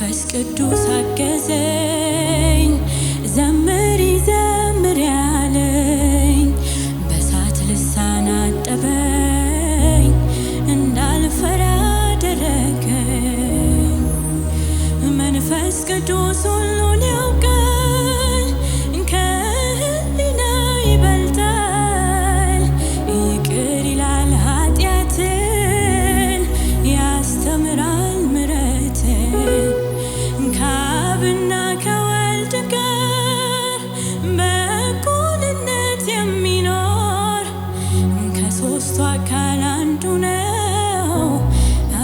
መንፈስ ቅዱስ አገዘኝ ዘምሪ ዘምሪ ያለኝ በሳት ልሳን አጠበኝ እንዳልፈራ አደረገኝ መንፈስ ቅዱስ ሁሉን ያውቃል ከህሊና ይበልጣል ይቅር ይላል ኃጢአትን ያስተምራል ምሕረትን ከአብና ከወልድ ጋር በእኩልነት የሚኖር ከሦስቱ አካል አንዱ ነው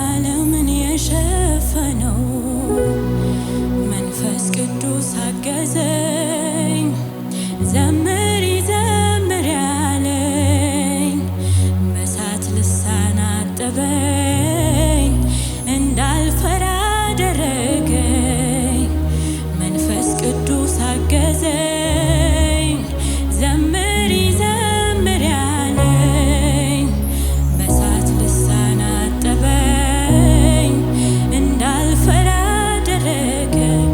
ዓለምን የሸፈነው መንፈስ ቅዱስ አገዘኝ ዘምሪ ዘምሪ ያለኝ በሳት ልሳን አጠበኝ እንዳልፈራ አደረገኝ መንፈስ ቅዱስ አገዘኝ ዘምሪ ዘምሪ ያለኝ በሳት ልሳን አጠበኝ እንዳልፈራ አደረገኝ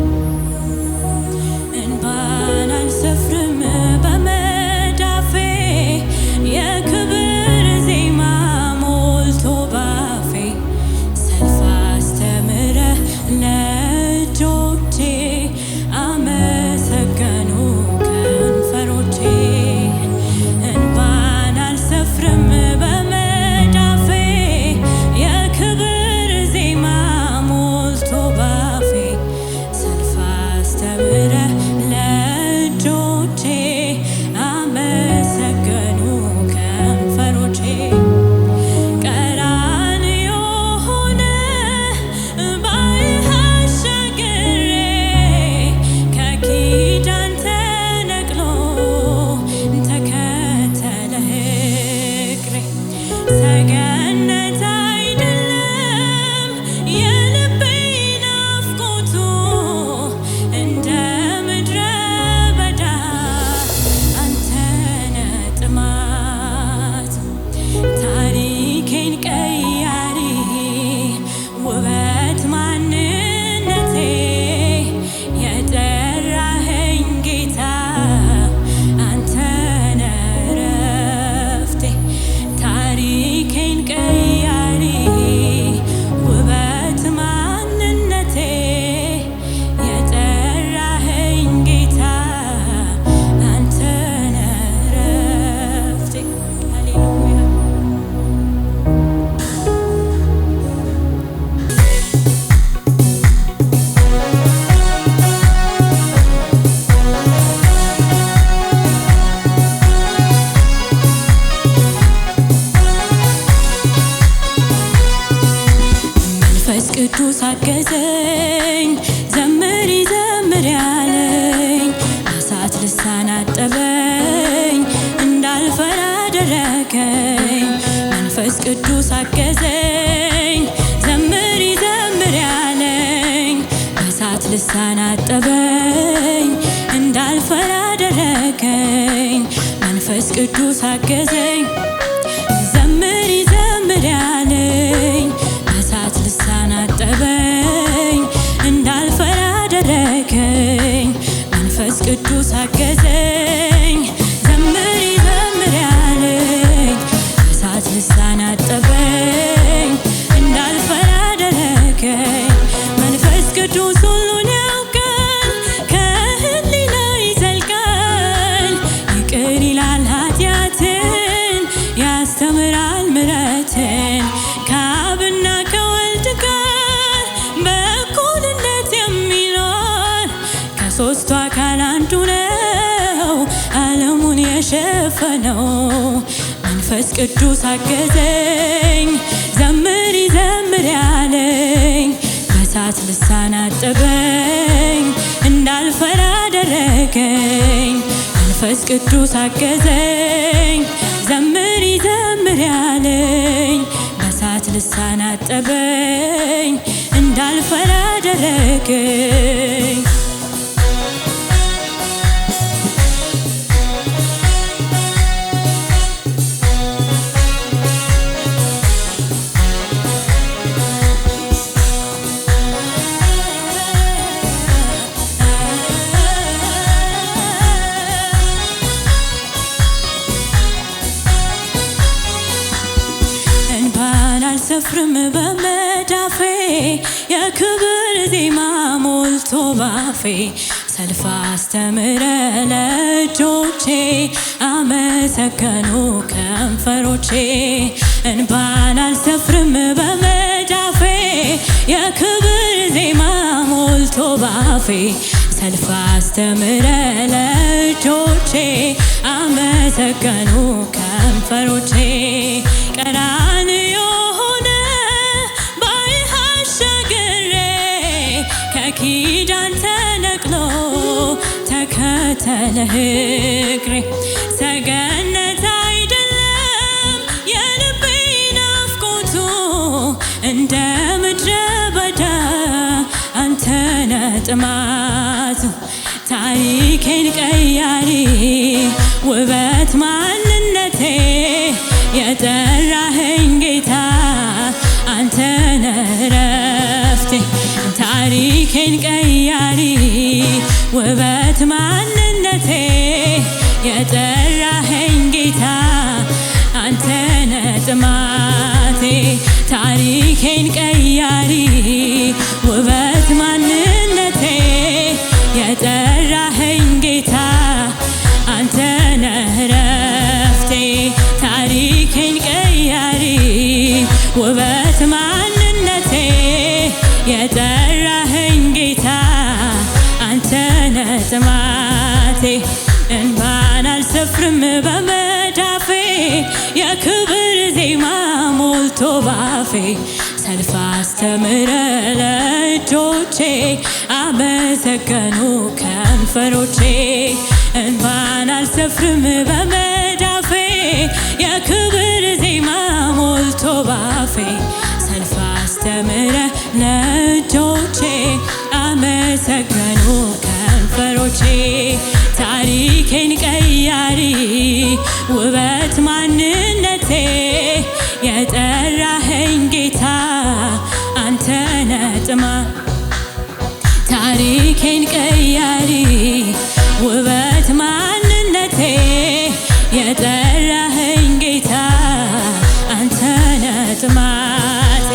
እንባን አልሰፍርም በመዳፌ የክብር ዜማ ሞልቶ ባፌ ሰልፍ አስተምረህ ለእጆቼ አመሰገኑ ከንፈሮቼ እንባን አልሰፍርም በመዳፌ የክብር ዜማ ሞልቶ ባፌ ሰልፍ አስተምረህ ለእጆቼ አመሰገኑ ከንፈሮቼ ቀራንዮ ሆነ ባይህ አሻግሬ ከኪዳን ተነቅሎ ተከተለህ እግሬ ሰገነት አይደለም የልቤ ናፍቆቱ እንደ ምድረ በዳ አንተነህ ጥማት ታሪኬን ቀያሪ ውበት ማንነቴ የጠራኸኝ ጌታ አንተነህ ዕረፍቴ ታሪኬን ቀያሪ ውበት ማንነቴ የጠራኸኝ ጌታ አንተነህ ዕረፍቴ ሃሌሉያ መንፈስ ቅዱስ አገዘኝ ዘምሪ ዘምሪ ያለኝ በሳት ልሳን አጠበኝ እንዳልፈራ አደረገኝ መንፈስ ቅዱስ አገዘኝ ዘምሪ ዘምሪ ያለኝ በሳት ልሳን አጠበኝ እንዳልፈራ አደረገኝ መንፈስ ቅዱስ አገዘኝ ዘምሪ ዘምሪ ያለኝ በሳት ልሳን አጠበኝ እንዳልፈራ አደረገኝ መንፈስ ቅዱስ አገዘኝ ዘምሪ ዘምሪ ያለኝ በሳት ልሳን አጠበኝ እንዳልፈራ አደረገኝ መንፈስ ቅዱስ ሁሉን ያውቃል ከህሊና ይዘልቃል ይቅር ይላል ኃጢአትን ያስተምራል ምሕረትን ከአብና ከወልድ ጋር በእኩልነት የሚኖር ከሦስቱ አካል አንዱ ነው ዓለሙን የሸፈነው መንፈስ ቅዱስ አገዘኝ ዘምሪ ዘምሪ ያለኝ በሳት ልሳን አጠበኝ እንዳልፈራ አደረገኝ መንፈስ ቅዱስ አገዘኝ ዘምሪ ዘምሪ ያለኝ በሳት ልሳን አጠበኝ እንዳልፈራ አደረገኝ በመዳፌ የክብር ዜማ ሞልቶ ባፌ ሰልፍ አስተምረ ለእጆቼ አመሰገኑ ከንፈሮቼ እንባን አልሰፍርም በመዳፌ የክብር ዜማ ሞልቶ ባፌ ሰልፍ አስተምረ ለእጆቼ አመሰገኑ ከንፈሮቼ ቀራንዮ ሆነ ባይህ አሻግሬ ከኪዳን ተነቅሎ ተከተለህ እግሬ ሰገነት አይደለም የልቤ ናፍቆቱ እንደ ምድረ በዳ አንተነ ጥማቱ ታሪኬን ቀያሪ ውበት ማንነቴ የጠራኸኝ ጌታ አንተነ ረፍቴ ታሪኬን ቀያሪ ውበት ማንነቴ የጠራኸኝ ጌታ አንተነ ጥማቴ ታሪኬን ቀያሪ ውበት ማንነቴ የጠራኸኝ ጌታ አንተነ ረፍቴ ታሪኬን ቀያሪ ውበት ማንነቴ የጠራኸኝ ጌታ አንተነ ጥማቴ እንባን አልሰፍርም በመዳፌ የክብር ዜማ ሞልቶ ባፌ ሰልፍ አስተምረ ለእጆቼ አመሰገኑ ከንፈሮቼ እንባን አልሰፍርም በመዳፌ የክብር ዜማ ሞልቶ ባፌ ሰልፍ አስተምረ ለእጆቼ አመሰገኑ ከንፈሮቼ ታሪኬን ቀያሪ ውበት ማንነቴ የጠራኸኝ ጌታ አንተነ ጥማቴ ታሪኬን ቀያሪ ውበት ማንነቴ የጠራኸኝ ጌታ አንተነ ጥማቴ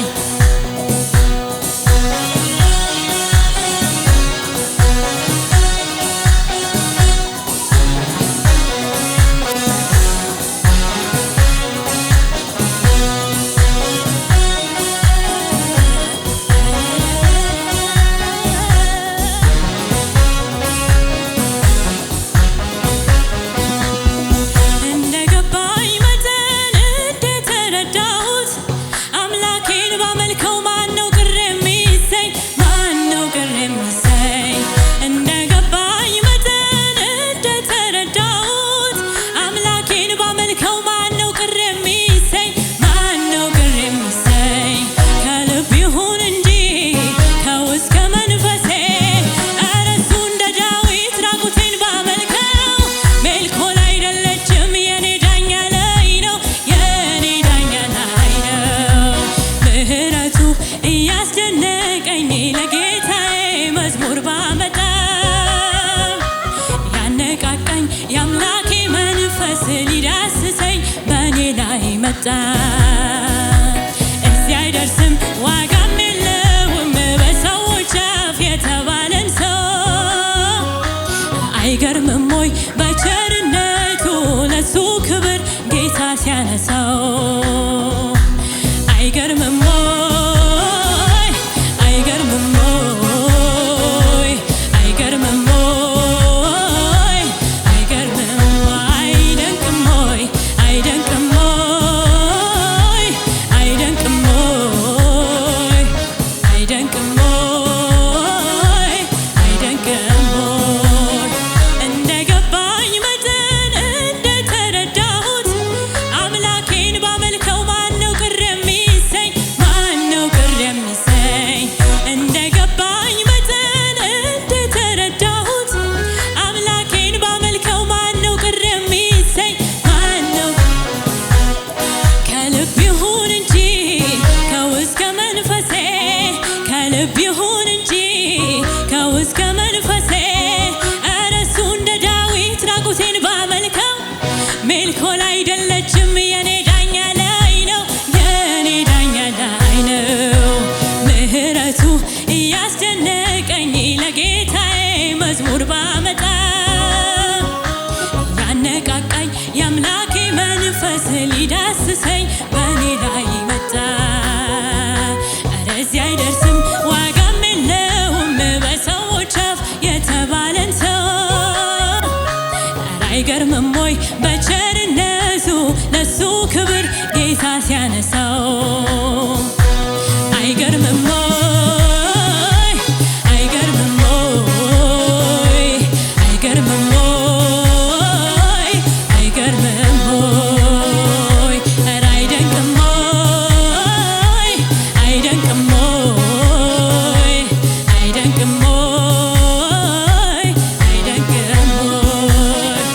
እያስደነቀኝ ለጌታዬ መዝሙር ባመጣ ያነቃቃኝ የአምላኬ መንፈስ ሊዳስሰኝ በእኔ ላይ መጣ እዚህ አይደርስም ዋጋም የለውም በሰዎች አፍ የተባለን ሰው አይገርምም ወይ በቸርነቱ ለሱ ክብር ጌታ ሲያነሳው አይገርምም ያስደነቀኝ ለጌታዬ መዝሙር ባመጣ ያነቃቃኝ የአምላኬ መንፈስ ሊዳስሰኝ በእኔ ላይ መጣ። ኧረ እዚህ አይደርስም ዋጋም የለውም በሰዎች አፍ የተባለን ሰው ኧረ አይገርምም ወይ በቸርነቱ ለሱ ክብር ጌታ ሲያነሳው አይገርምም ወይ አይገርምም ወይ አይገርምም ወይ አይገርምም ወይ ኧረ አይደንቅም ወይ አይደንቅም ወይ አይደንቅም ወይ አይደንቅም ወይ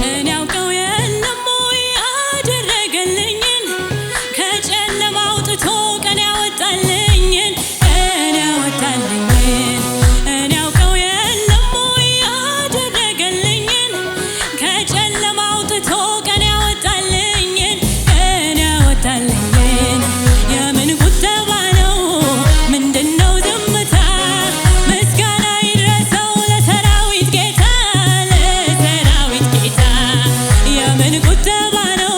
እኔ አውቀው የለም ወይ አደረገልኝን ከጨለማ አውጥቶ ቀን ያወጣልኝን ቀን ያወጣልኝን እኔ አውቀው የለም ወይ አደረገልኝን ከጨለማ አውጥቶ ቀን ያወጣልኝን ቀን ያወጣልኝን የምን ቁጠባ ነው ምንድነው ዝምታ ምስጋና ይድረሰው ለሰራዊት ጌታ ለሰራዊት ጌታ የምን ቁጠባ ነው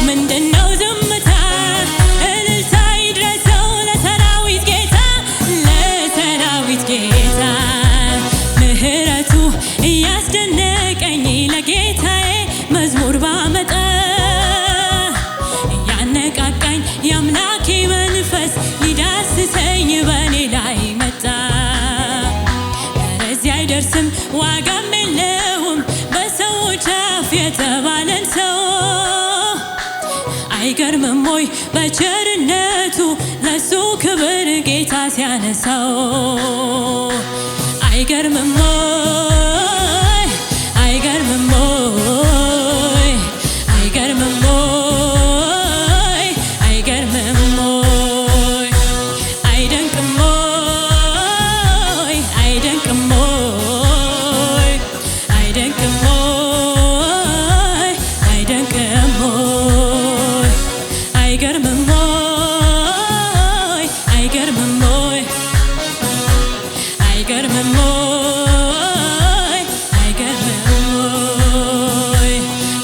ምንድነው ዝምታ እልልታ ይድረሰው ለሰራዊት ጌታ ለሰራዊት ጌታ ምህረቱ እያስደነቀኝ ለጌታዬ መዝሙር ባመጣ ያነቃቃኝ የአምላኬ መንፈስ ሊዳስሰኝ በእኔ ላይ መጣ። ኧረ እዚህ አይደርስም ዋጋም የለውም በሰዎች አፍ የተባለን ሰው አይገርምም ወይ በቸርነቱ ለሱ ክብር ጌታ ሲያነሳው አይገርምም ወይ አይገርምም ወይ አይገርምም ወይ አይገርምም ወይ አይደንቅም ወይ አይደንቅም ወይ አይደንቅም ወይ አይደንቅም ወይ አይገርምም ወይ አይገርምም ወይ አይገርምም ወይ አይገርምም ወይ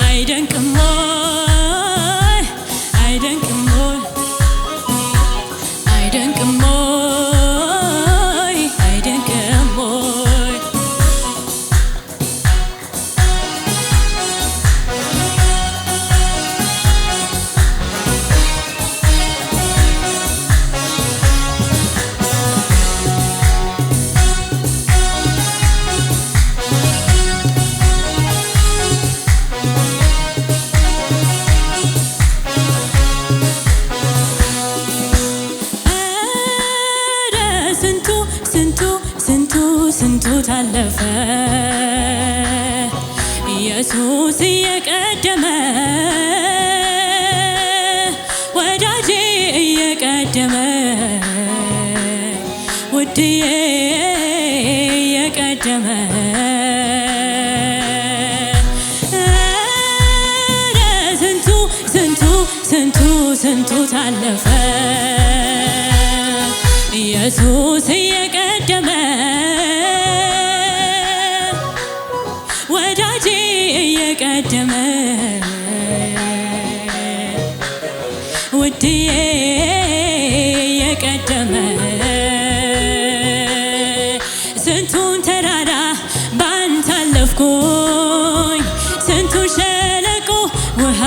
አይደንቅም ወይ አይደንቅም ወይ አይደንቅም ወይ አይደንቅም ወይ ኧረ ስንቱ ስንቱ ስንቱ ስንቱ ታለፈ ኢየሱስ እየቀደመ ወዳጄ እየቀደመ ውድዬ እየቀደመ ኧረ ስንቱ ስንቱ ስንቱ ስንቱ ታለፈ ኢየሱስ እየቀደመ ወዳጄ እየቀደመ ውድዬ እየቀደመ ስንቱን ተራራ ባንተ አለፍኩኝ ስንቱን ሸለቆ ውሃ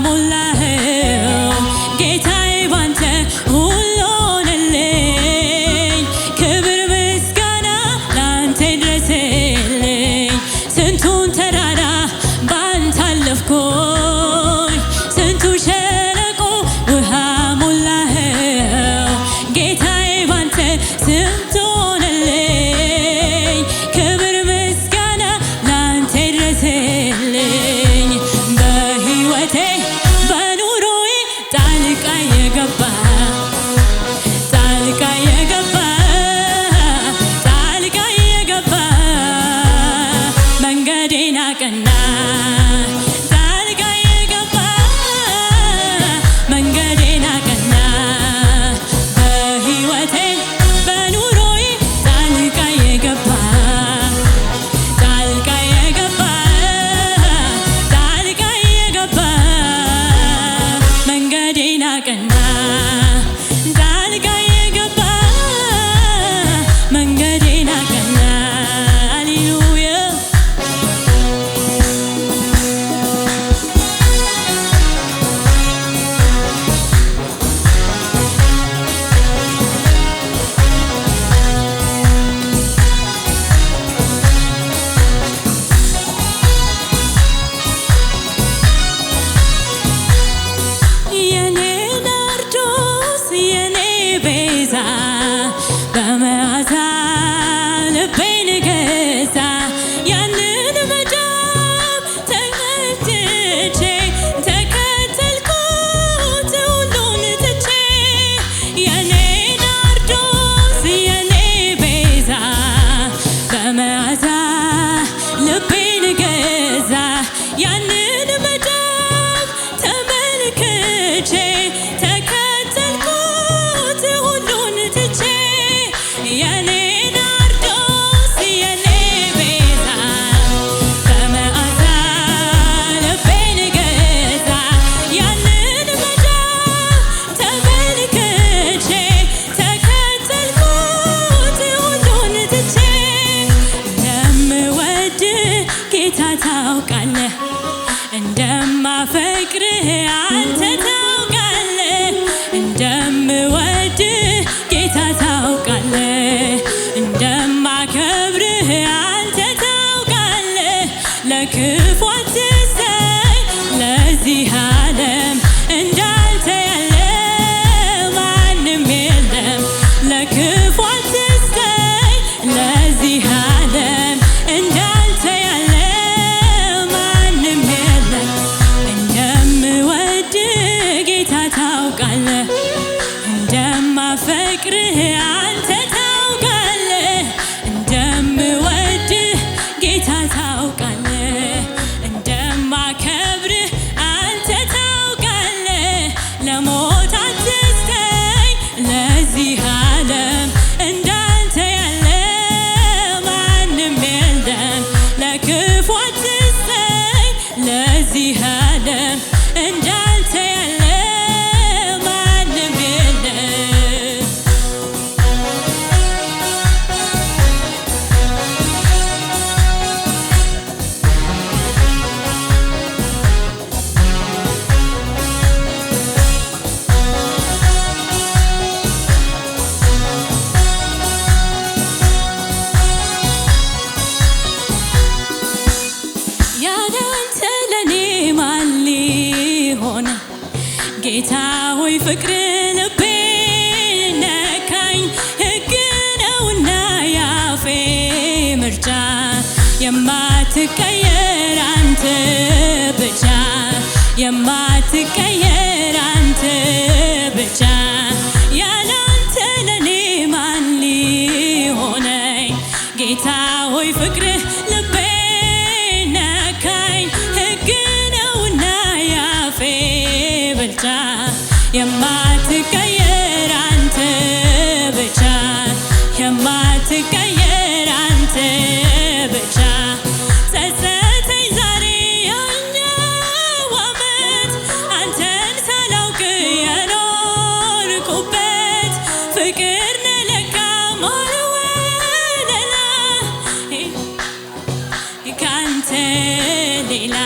ሞላኸው ጌታዬ ባንተ ሁሉ ሆነልኝ ክብር ምስጋና ላንተ ይድረስልኝ ስንቱን ተራራ ባንተ አለፍኩኝ ስንቱን ሸለቆ ውሃ ሞላኸው ጌታ ጣልቃ የገባ መንገዴን አቀና በሕይወቴ በኑሮዬ ጣልቃ የገባ መንገዴን አቀና ጣልቃ የገባ መንገዴን አቀና ሃሌሉያ የኔ ናርዶስ የኔ ቤዛ በመዓዛ ልቤን ገዛ ያንን መዳብ ተመልክቼ ተከተልኩት ሁሉን ትቼ የኔ ናርዶስ የኔ ቤዛ በመዓዛ ልቤን ገዛ ያንን መዳብ ተመልክቼ ተከተልኩት ሁሉን ትቼ የኔ ናርዶስ የኔ ቤዛ በመዓዛ ልቤን ገዛ ያንን መዳብ ተመልክቼ ተከተልኩት ሁሉን ትቼ እንደምወድ ጌታ ታውቃለህ እንደማፈቅርህ አንተ ታውቃለህ እንደምወድህ ጌታ ታውቃለህ እንደማከብርህ አንተ ታውቃለህ ለክፉ አትሰኝ ለዚህ ዓለም እንዳንተ ያለ ማንም የለም ለክፉ አትሰኝ ለዚህ ዓለም እንዳንተ ያለ ማንም የለም እንደምወድህ ጌታ ታውቃለህ እንደማፈቅርህ አንተ ታውቃለህ እንደምወድህ ጌታ ታውቃለህ እንደማከብርህ አንተ ታውቃለህ ለሞት አትስጠኝ ለዚህ ዓለም እንዳንተ ያለ ማንም የለም ለክፉ አትስጠኝ ለዚህ ዓለም እንዳንተ ያለ ማንም የለም ያለ አንተ ለኔ ማን ሊሆን ጌታ ሆይ ፍቅር ልቤን ነካኝ ሕግ ነውና ያፌ ምርጫ የማትቀየር አንተ ብቻ የማትቀየር አንተ ብቻ ያለ አንተ ለኔ ማን ሊሆነኝ ጌታ ሆይ ፍቅር ልቤን ነካኝ ሕግ ነውና ያፌ ብልጫ የማትቀየር አንተ ብቻ የማትቀየር አንተ ብቻ ጸጸተኝ ዛሬ ያኛው ዓመት አንተን ሳላውቅ የኖርኩበት ፍቅር ነህ ለካ ማልወለላ ካንተ ሌላ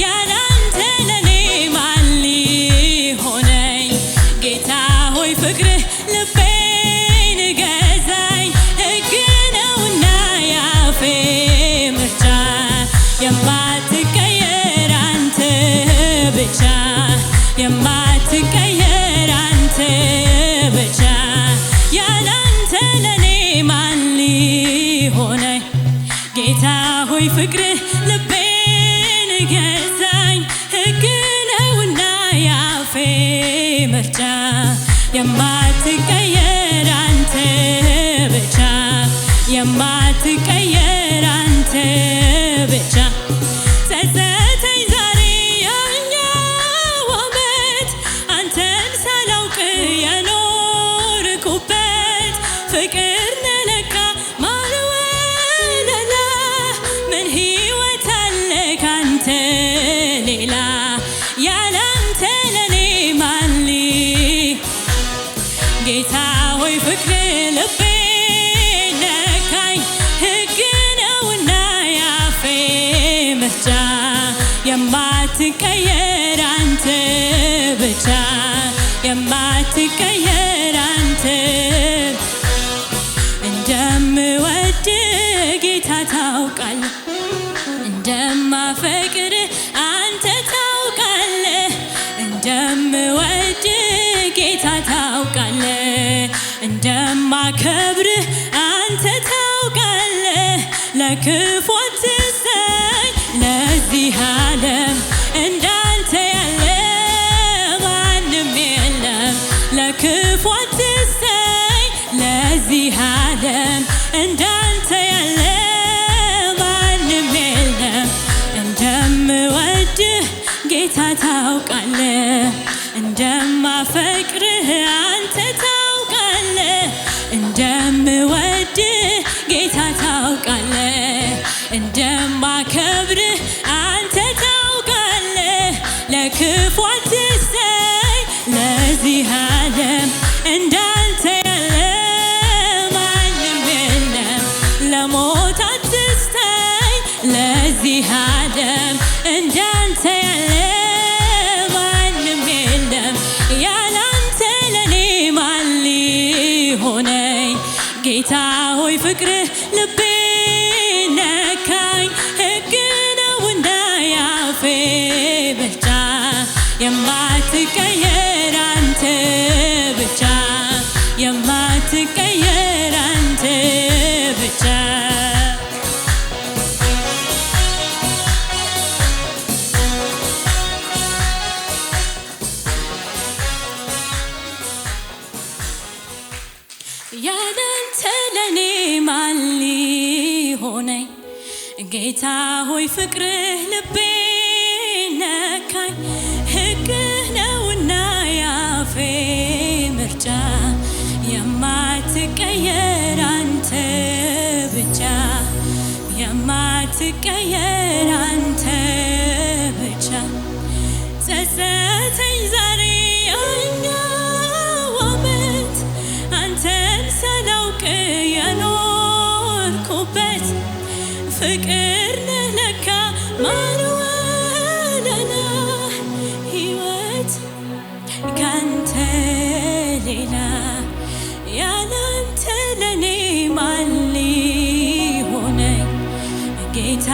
ያለ አንተ ለኔ ማን ሊሆነኝ ጌታ ሆይ ፍቅርህ ልቤን ገዛኝ ሕግ ነውና ያፌ ምርጫ የማትቀየር አንተ ብቻ የማትቀየር አንተ ብቻ ያለ አንተ ለኔ ማን ሊሆነኝ ጌታ ሆይ ፍቅርህ ልቤን ገዛኝ ሕግ ነውና ያፌ ምርጫ የማትቀየር አንተ ብቻ የማትቀየር አንተ ብቻ ሌላ ያላንተ ለኔ ማን ጌታ ሆይ ፍቅር ልቤ ነካኝ ሕግ ነውና ያፌ ምርጫ የማትቀየር አንተ ብቻ የማትቀየር አንተ እንደምወድ ጌታ ታውቃለህ እንደማፈቅር አንተ ታውቃለህ እንደምወድ ጌታ ታውቃለህ እንደማከብር አንተ ታውቃለህ ለክፉ አትሰኝ ለዚህ ዓለም እንዳንተ ያለ ማንም የለም ለክፉ አትሰኝ ለዚህ ዓለም እንዳንተ ያለ ማንም የለም እንደምወድህ ጌታ ታውቃለህ እንደማፈቅርህ አንተ ታውቃለህ እንደምወድህ ጌታ ታውቃለህ እንደማከብርህ አንተ ታውቃለህ ለክፉ አትሰኝ ለዚህ ዓለም እንዳንተ ያለ ማንም የለም ለሞት አትስጠኝ ለዚህ ዓለም እንዳንተ ያለ ማንም የለም ያላንተ ለኔ ማን ሊሆነኝ ጌታ ሆይ ፍቅርህ ልቤ ነካኝ ሕግ ነውና ያፌ ምርጫ የማትቀየር አንተ ብቻ የማትቀየር አንተ ብቻ ያላንተ ለኔ ማን ሊሆነኝ ጌታ ሆይ ፍቅርህ ልቤ ነካኝ ሕግህ ነውና ያፌ ምርጫ የማትቀየር አንተ ብቻ የማትቀየር አንተ ብቻ ጸጸተኝ ዛሬ ያኛው ዓመት አንተን ሳላውቅ የኖርኩበት ፍቅር ነህ ለካ ማርወለላ ሕይወት ካንተ ሌላ ያላንተ ለኔ ማን ሊሆነኝ ጌታ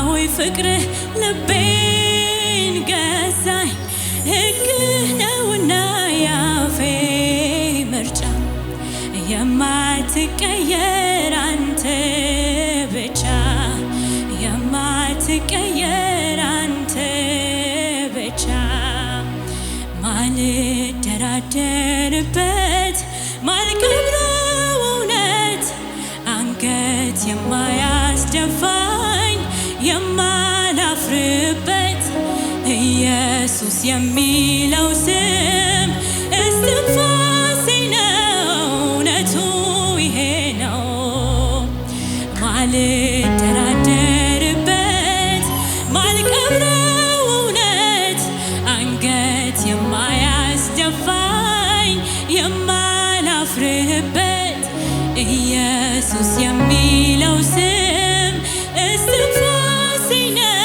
ሆይ ፍቅርህ ልቤን ገዛኝ ሕግህ ነውና ያፌ ምርጫ የማትቀየር አንተ ብቻ የማትቀየር አንተ ብቻ ማልደራደርበት ማልቀብረው እውነት አንገት የማያስደፋኝ የማላፍርበት ኢየሱስ የሚለው ስም እስትንፋሴ ነው እውነቱ ይሄ ነው ማልደራደርበት ማልቀብረው እውነት አንገት የማያስደፋኝ የማላፍርበት ኢየሱስ የሚለው ስም እስትንፋሴ ነው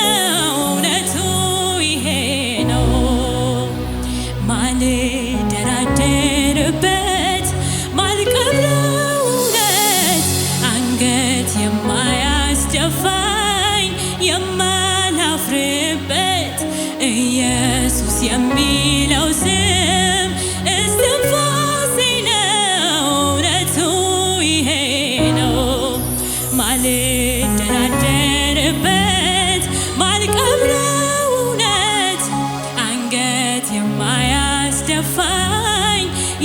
እውነቱ ይሄ ነው ማልደራደርበት ማልቀብረው እውነት አንገት የማያስደፋኝ የማላፍርበት ኢየሱስ የሚለው ስም እስትንፋሴ ነው እውነቱ ይሄ ነው ማልደራደርበት ማልቀብረው እውነት አንገት የማያስደፋኝ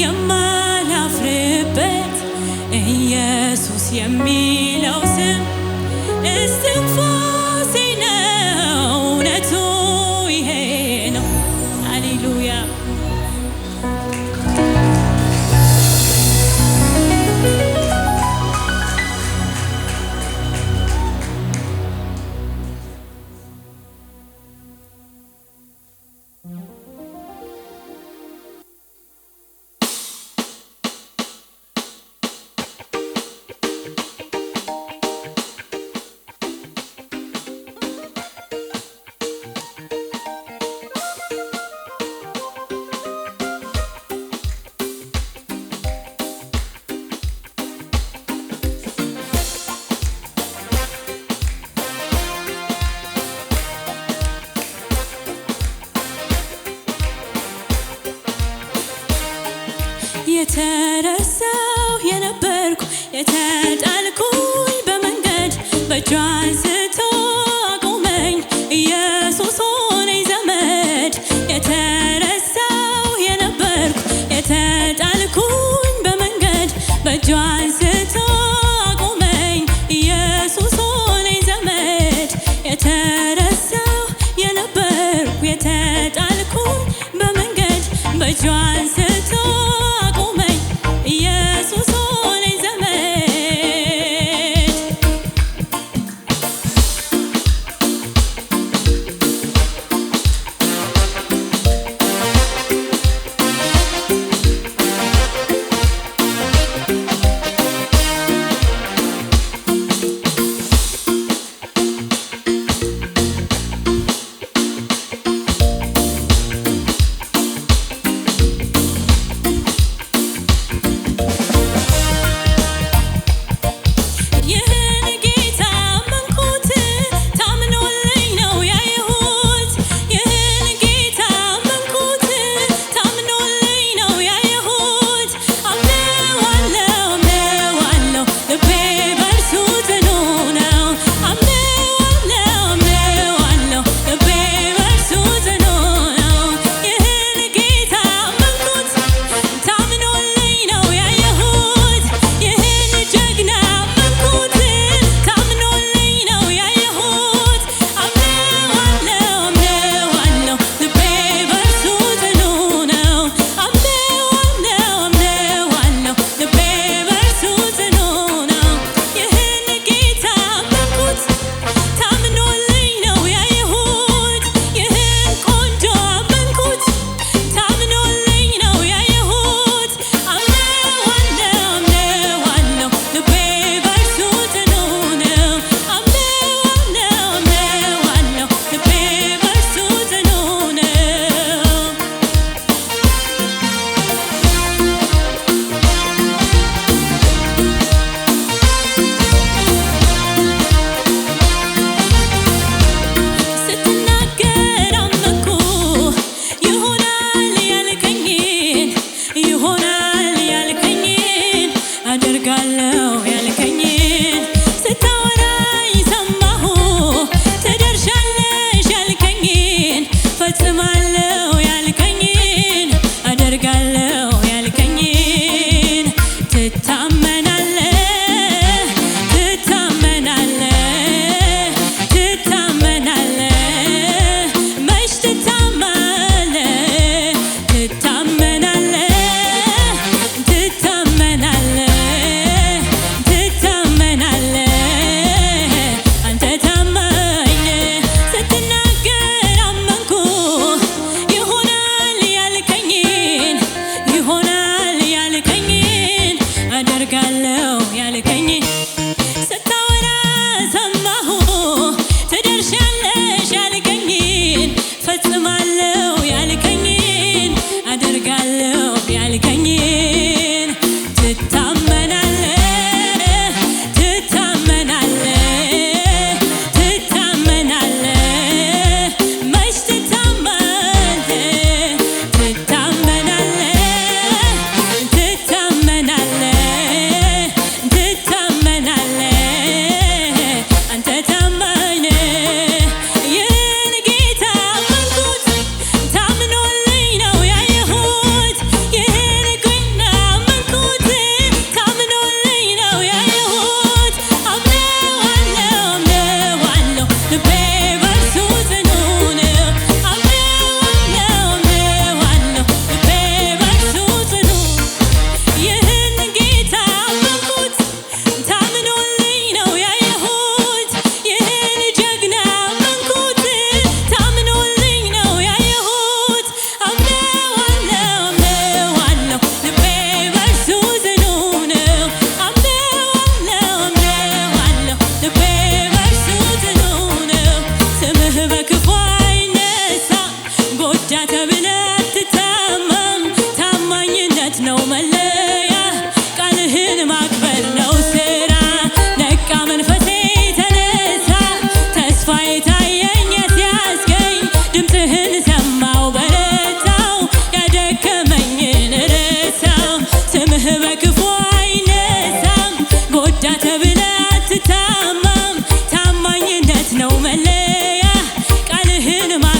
የማላፍርበት ኢየሱስ የሚለው ስም እስትንፋሴ ነው እውነቱ ይሄ ነው ሃሌሉያ የተረሳው የነበርኩ የተጣልኩኝ በመንገድ በእጁ አንስቶ አቆመኝ ኢየሱስ ሆነኝ ዘመድ። የተረሳው የነበርኩ የተጣልኩኝ በመንገድ በእጁ አንስቶ አቆመኝ ኢየሱስ ሆነኝ ዘመድ። የተረሳው የነበርኩ የተጣልኩኝ በመንገድ በእጁ አንስቶ አቆመኝ ኢየሱስ ሆነኝ ዘመድ።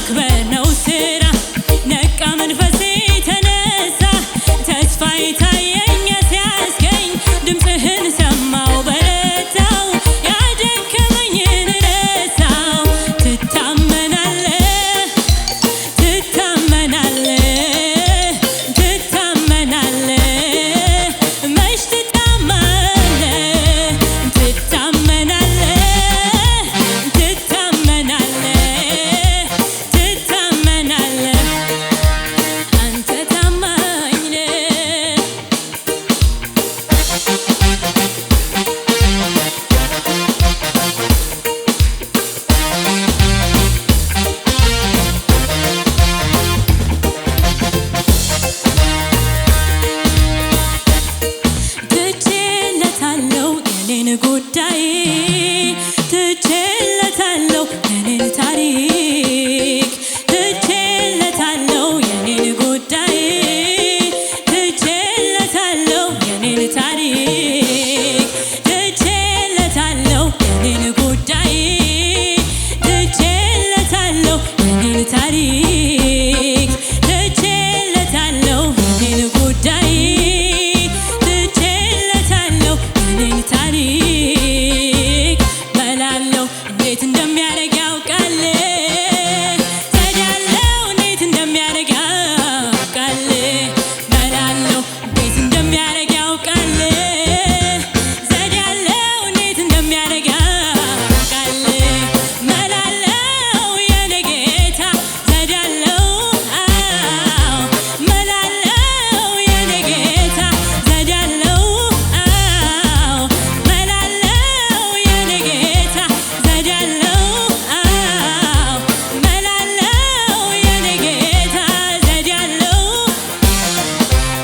ማክበር ነው ስራ ነቃ መንፈሴ ተነሳ ተስፋዬ ታየኝ ሲያስገኝ ድምፅህን ሰማው በረታው ያደከመኝን ረሳው ትታመናለህ መች ትታመናለህ አንተ ታማኝ ነህ ትቼለታለሁ የኔን ጉዳይ ትቼለታለሁ የኔን ታሪክ ትቼለታለሁ የኔን ጉዳይ ትቼለታለሁ የኔን ታሪክ ትቼለታለሁ የኔን ጉዳይ ትቼለታለሁ የኔን ታሪክ ትቼለታለሁ የኔን ጉዳይ ትቼለታለሁ የኔን ታሪክ በላለው እንዴት እንደሚያደርግ ያውቃል ዘዴያለው እንዴት እንደሚያደርግ ያውቃል በላለው እንዴት እንደሚያደርግ ያውቃል ዘዴያለው እንዴት እንደሚያደርግ ያውቃል መላለው የኔ ጌታ ዘዴያለው መላለው የኔ ጌታ ዘዴያለው መላለው የኔ ጌታ ዘዴያለው መላለው የኔ ጌታ ዘዴያለው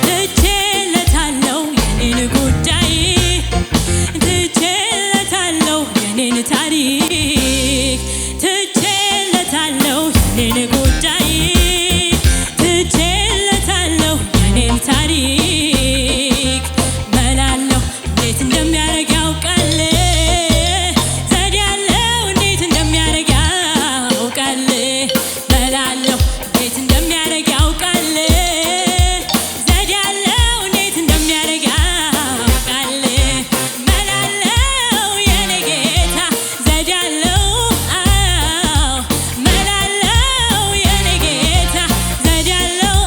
ትቼለታለሁ የኔን ጉዳይ ትቼለታለሁ የኔን ታሪክ ትቼለታለሁ የኔን ጉዳይ ትቼለታለሁ የኔን ታሪክ በላለው እንዴት እንደሚያደርግ ያውቃል ዘዴያለው እንዴት እንደሚያደርግ ያውቃል በላለው እንዴት እንደሚያደርግ ያውቃል ዘዴያለው እንዴት እንደሚያደርግ ያውቃል መላለው የኔ ጌታ ዘዴያለው መላለው የኔ ጌታ ዘዴያለው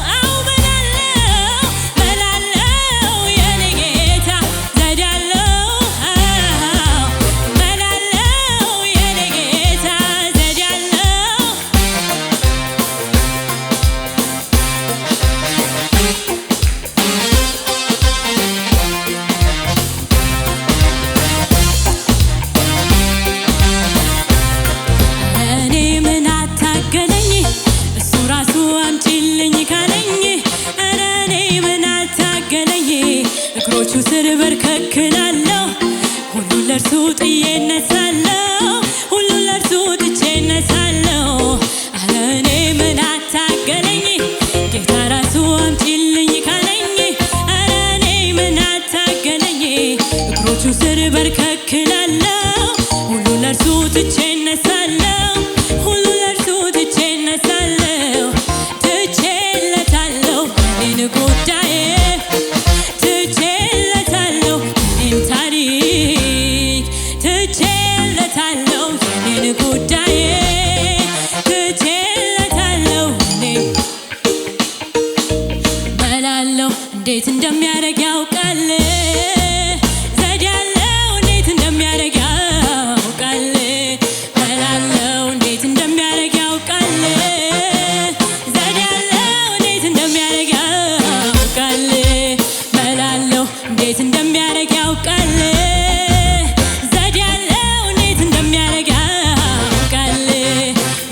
መላለው የኔ ጌታ ዘዴያለው መላለው የኔ ጌታ ዘዴያለው እኔ ምን አታገለኝ እሱ ራሱ አምጪልኝ ካለኝ ኧረ እኔ ምን አታገለኝ እግሮቹ ስር በርከክ እላለሁ ሁሉን ለእርሱ ጥዬ እነሳለሁ ሁሉን ለእርሱ ትቼ እነሳለሁ ኧረ እኔ ምን አታገለኝ ጌታ ራሱ አምጪልኝ ካለኝ ኧረ እኔ ምን አታገለኝ እግሮቹ ስር በርከክ እላለሁ ሁሉን ለእርሱ ትቼ እነሳለሁ ሁሉን ለእርሱ ትቼ እነሳለሁ ትቼለታለሁ የኔን ጉዳይ ትቼለታለሁ የኔን ታሪክ ትቼለታለሁ የኔን ጉዳይ ትቼለታለሁ የኔን በላለው እንዴት እንደሚያደርግ ያውቃል ዘዴያለው እንዴት እንደሚያደርግ ያውቃል በላለው እንዴት እንደሚያደርግ ያውቃል ዘዴያለው እንዴት እንደሚያደርግ ያውቃል በላለው እንዴት እንደሚያደርግ ያውቃል ዘዴያለው እንዴት እንደሚያደርግ ያውቃል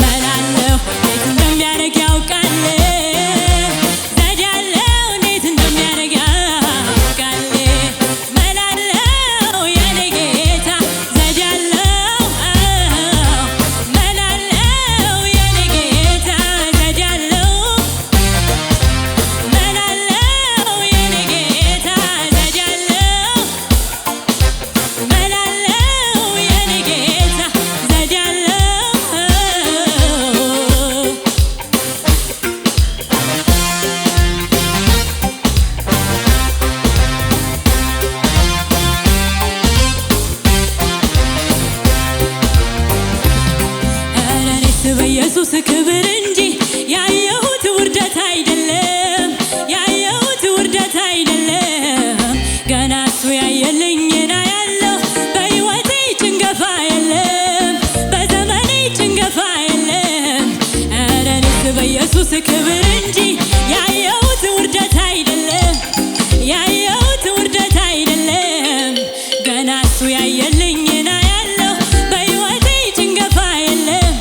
በላለው እንዴት እንደሚያደርግ ያውቃል ዘዴያለው እንዴት እንደሚያደርግ ያውቃል በኢየሱስ ክብር እንጂ ያየሁት ውርደት አይደለም፣ ያየሁት ውርደት አይደለም። ገና እሱ ያየልኝን አያለሁ። በሕይወቴ ጭንገፋ የለም፣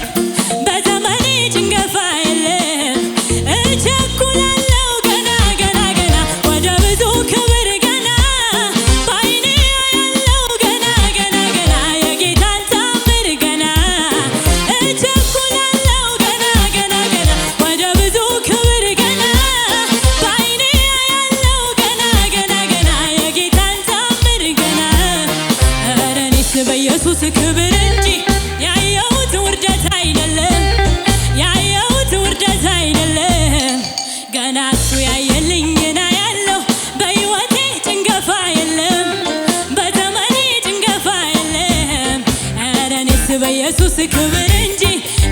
በዘመኔ ጭንገፋ የለም። እቸኩላለሁ ገና ገና ገና ወደ ብዙ ክብር ገና በዓይኔ አያለሁ ገና ገና ገና የጌታን ታምር ገና እቸኩላለሁ ገና ገና ገና ወደ ብዙ ክብር ገና በዓይኔ አያለሁ ገና ገና ገና የጌታን ታምር ገና። ኧረ እኔስ በኢየሱስ ክብር እንጂ ያየሁት ውርደት አይደለም፣ ያየሁት ውርደት አይደለም። ገና እሱ ያየልኝን አያለሁ። በሕይወቴ ጭንገፋ የለም፣ በዘመኔ ጭንገፋ የለም። ኧረ እኔስ በኢየሱስ ክብር እንጂ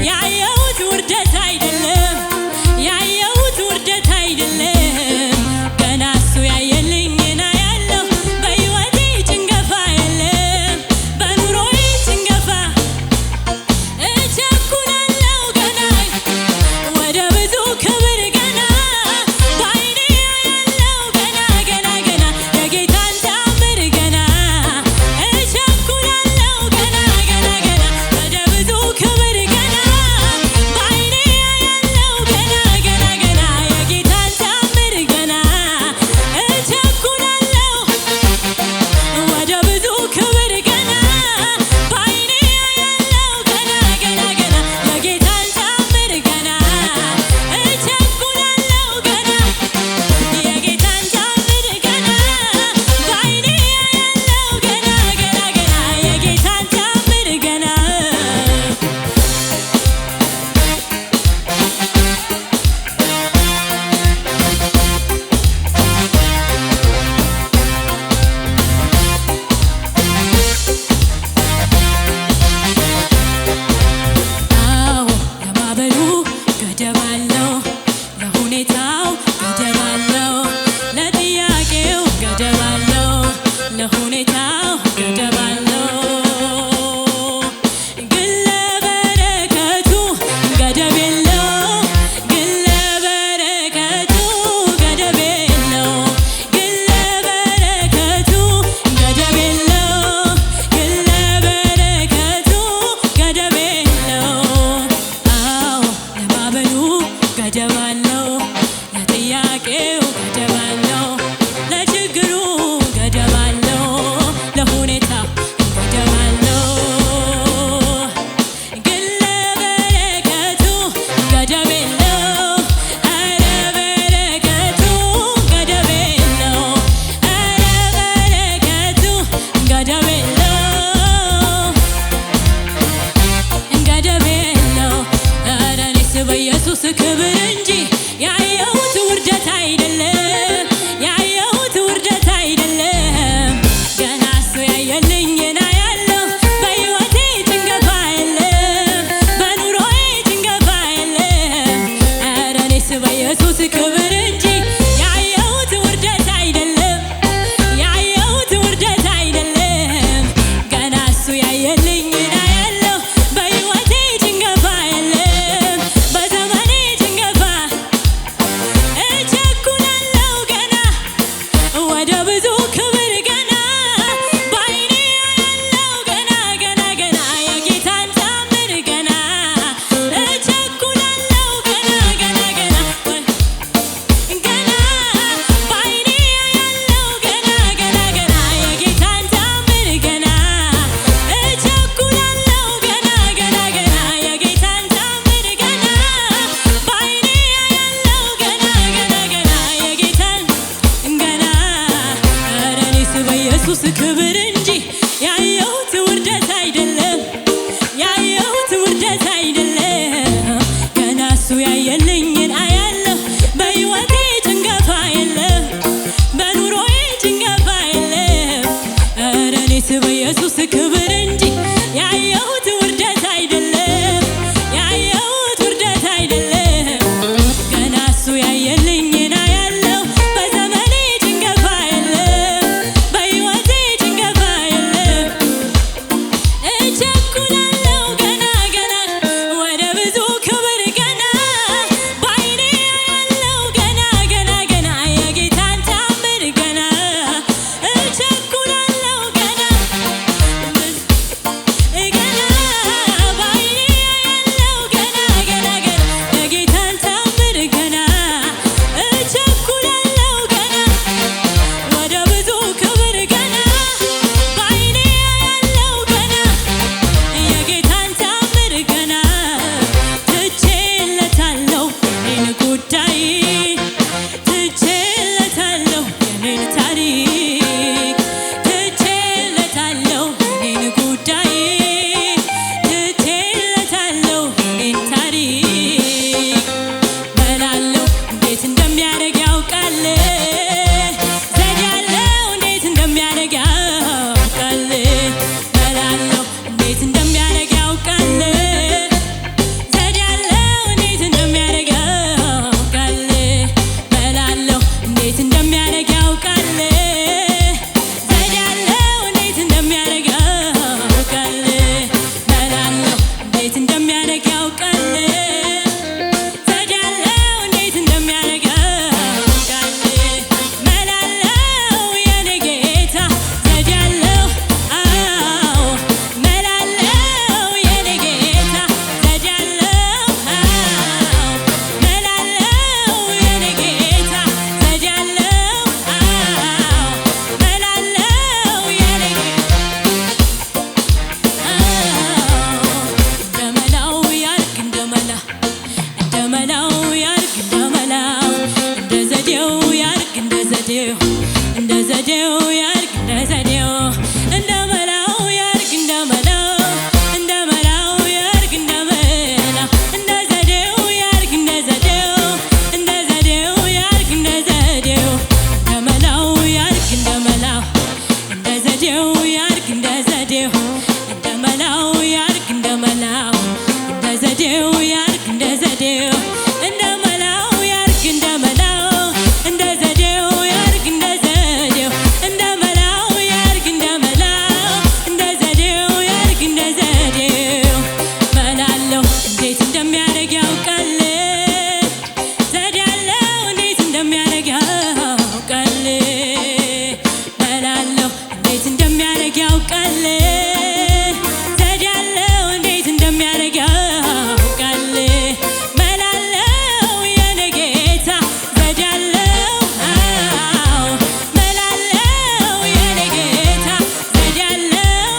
ያየሁት ውርደት አይደለም፣ ያየሁት ውርደት አይደለም። ገና እሱ ያየልኝን አያለሁ። በሕይወቴ ጭንገፋ የለም፣ በኑሮዬ ጭንገፋ እቸኩላለሁ ገና ወደ ብዙ ክብር ገና በዓይኔ አያለሁ ገና ገና ገና የጌታን ታምር ገና እቸኩላለሁ ገና ገና ገና ወደ ብዙ ክብር ገና በዓይኔ አያለሁ ገና ገና ገና የጌታን ታምር ገና እቸኩላለሁ ወደ ብዙ ክብር ገና በዓይኔ አያለሁ ገና ገና ገና የጌታን ታምር ገና እቸኩላለሁ ገና የጌታን ታምር ገና በዓይኔ አያለሁ ገና ገና ገና የጌታን ታምር ገና። አዎ ለማዕበሉ ገደብ አለው፣ ለሁኔታው ገደብ አለው፣ ለጥያቄው ገደብ አለው፣ ለሁኔታው ገደብ አለው። ግን ለበረከቱ ገደብ የለው፣ ግን ለበረከቱ ገደብ የለው፣ ግን ለበረከቱ ገደብ የለው፣ ግን ለበረከቱ ገደብ የለው። አዎ ለማዕበሉ ገደብ አለው፣ ለጥያቄው ገደብ አለው፣ ለችግሩ ገደብ አለው፣ ለሁኔታው ገደብ አለው። ግን ለበረከቱ ገደብ የለው፣ ኧረ በረከቱ ገደብ የለው፣ ኧረ በረከቱ ገደብ የለው፣ ገደብ የለው። ኧረ እኔስ በኢየሱስ ክብር እንጂ ያየሁት ውርደት አይደለም፣ ያየሁት ውርደት አይደለም። ገና እሱ ያየልኝን አያለሁ። በሕይወቴ ጭንገፋ የለም፣ በኑሮዬ ጭንገፋ የለም። ኧረ እኔስ በኢየሱስ ክብር እንጂ ያየሁት ውርደት አይደለም፣ ያየሁት ውርደት አይደለም። ገና እሱ ያየልኝን አያለሁ። በሕይወቴ ጭንገፋ የለም፣ በዘመኔ ጭንገፋ እቸኩላለሁ ገና ወደ ብዙ ክብር ገና በዓይኔ አያለሁ ገና ገና ገና የጌታን ታምር ገና እቸኩላለሁ ገና ገና ገና ገና በዓይኔ አያለሁ ገና ገና ገና የጌታን ታምር ገና እቸኩላለሁ ገና ገና ገና የጌታን ታምር ገና በዓይኔ አያለሁ ገና ገና ገና የጌታን ገና። ኧረ እኔስ በኢየሱስ ክብር እንጂ ያየሁት ውርደት አይደለም፣ ያየሁት ውርደት አይደለም። ገና እሱ ያየልኝን አያለሁ። በሕይወቴ ጭንገፋ የለም፣ በኑሮዬ ጭንገፋ የለም። ኧረ እኔስ በኢየሱስ ክብር እንጂ ያየሁት ውርደት አይደለም፣ ያየሁት ውርደት አይደለም። ገና እሱ ያየልኝን አያለሁ። በዘመኔ ጭንገፋ የለም፣ በሕይወቴ ጭንገፋ የለም። እቸኩላለሁ ገና ገና ወደ ብዙ ክብር ገና መላው ያርግ እንደ መላው እንደ ዘዴው ያርግ እንደ ዘዴው እንደ ዘዴው ያርግ እንደ ዘዴው እንደ መላው ያርግ እንደ መላው እንደ መላው ያርግ እንደ መላው እንደ ዘዴው ያርግ እንደ ዘዴው እንደ ዘዴው ያርግ እንደ ዘዴው እንደ መላው ያርግ እንደ መላው እንደ ዘዴው ያርግ እንደ ዘዴው እንደ መላው ያርግ እንደ መላው እንደ ዘዴው ያርግ እንደ ዘዴው እንደ መላው ያርግ እንደ መላው እንደ ዘዴው ያርግ እንደ ዘዴው እንደ መላው ያርግ እንደ መላው እንደ ዘዴው ያርግ እንደ ዘዴው መላለው እንዴት እንደሚያደርግ ያውቃል ዘዴ ያለው እንዴት እንደሚያደርግ ያውቃል መላለው እንዴት እንደሚያደርግ ያውቃል ዘዴ ያለው እንዴት እንደሚያደርግ ያውቃል መላለው የኔ ጌታ ዘዴ ያለው መላለው የኔ ጌታ ዘዴ ያለው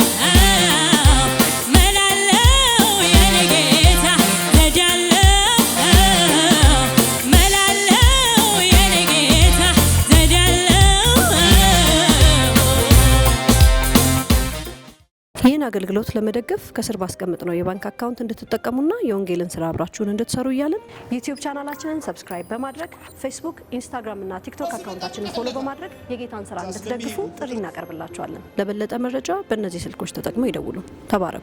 መላለው የኔ ጌታ ዘዴ ያለው መላለው የኔ ጌታ ዘዴ ያለው። ይህን አገልግሎት ለመደገፍ ከስር ባስቀምጥነው የባንክ አካውንት እንድትጠቀሙና የወንጌልን ስራ አብራችሁን እንድትሰሩ እያልን ዩቲዩብ ቻናላችንን ሰብስክራይብ በማድረግ ፌስቡክ፣ ኢንስታግራም እና ቲክቶክ አካውንታችንን ፎሎ በማድረግ የጌታን ስራ እንድትደግፉ ጥሪ እናቀርብላችኋለን። ለበለጠ መረጃ በእነዚህ ስልኮች ተጠቅመው ይደውሉ። ተባረኩ።